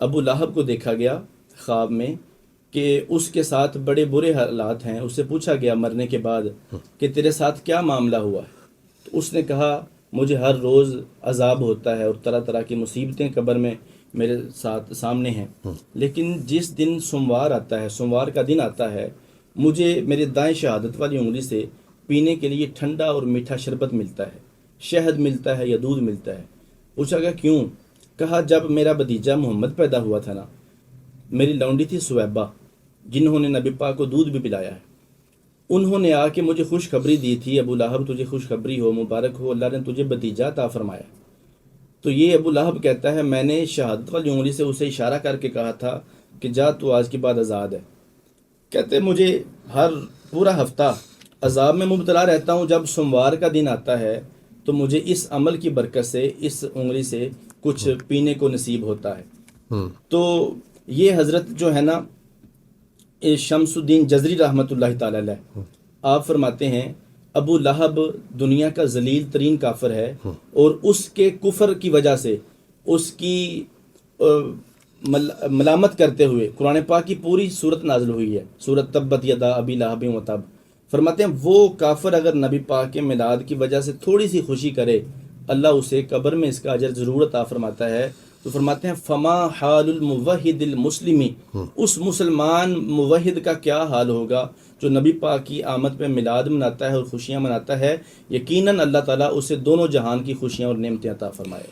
ابو لہب کو دیکھا گیا خواب میں کہ اس کے ساتھ بڑے برے حالات ہیں. اس سے پوچھا گیا مرنے کے بعد کہ تیرے ساتھ کیا معاملہ ہوا ہے؟ تو اس نے کہا مجھے ہر روز عذاب ہوتا ہے اور طرح طرح کی مصیبتیں قبر میں میرے ساتھ سامنے ہیں، لیکن جس دن سوموار آتا ہے، سوموار کا دن آتا ہے، مجھے میرے دائیں شہادت والی انگلی سے پینے کے لیے ٹھنڈا اور میٹھا شربت ملتا ہے، شہد ملتا ہے یا دودھ ملتا ہے. پوچھا گیا کیوں؟ کہا جب میرا بھتیجا محمد پیدا ہوا تھا نا، میری لونڈی تھی سویبہ جنہوں نے نبی پاک کو دودھ بھی پلایا ہے، انہوں نے آ کے مجھے خوشخبری دی تھی، ابو لہب تجھے خوشخبری ہو، مبارک ہو، اللہ نے تجھے بھتیجا عطا فرمایا. تو یہ ابو لہب کہتا ہے میں نے شہادت والی انگلی سے اسے اشارہ کر کے کہا تھا کہ جا تو آج کے بعد آزاد ہے. کہتے مجھے ہر پورا ہفتہ عذاب میں مبتلا رہتا ہوں، جب سوموار کا دن آتا ہے تو مجھے اس عمل کی برکت سے اس انگلی سے کچھ پینے کو نصیب ہوتا ہے. تو یہ حضرت جو ہے نا شمس الدین جزری رحمۃ اللہ تعالی علیہ، آپ فرماتے ہیں ابو لہب دنیا کا ذلیل ترین کافر ہے، اور اس کے کفر کی وجہ سے اس کی ملامت کرتے ہوئے قرآن پاک کی پوری صورت نازل ہوئی ہے، سورۃ تبت یدا ابی لہب وتب. فرماتے ہیں وہ کافر اگر نبی پاک کے میلاد کی وجہ سے تھوڑی سی خوشی کرے، اللہ اسے قبر میں اس کا اجر ضرور عطا فرماتا ہے. تو فرماتے ہیں فما حال الموحد المسلمی، اس مسلمان موحد کا کیا حال ہوگا جو نبی پاک کی آمد پہ میلاد مناتا ہے اور خوشیاں مناتا ہے، یقیناً اللہ تعالیٰ اسے دونوں جہان کی خوشیاں اور نعمتیں عطا فرمائے.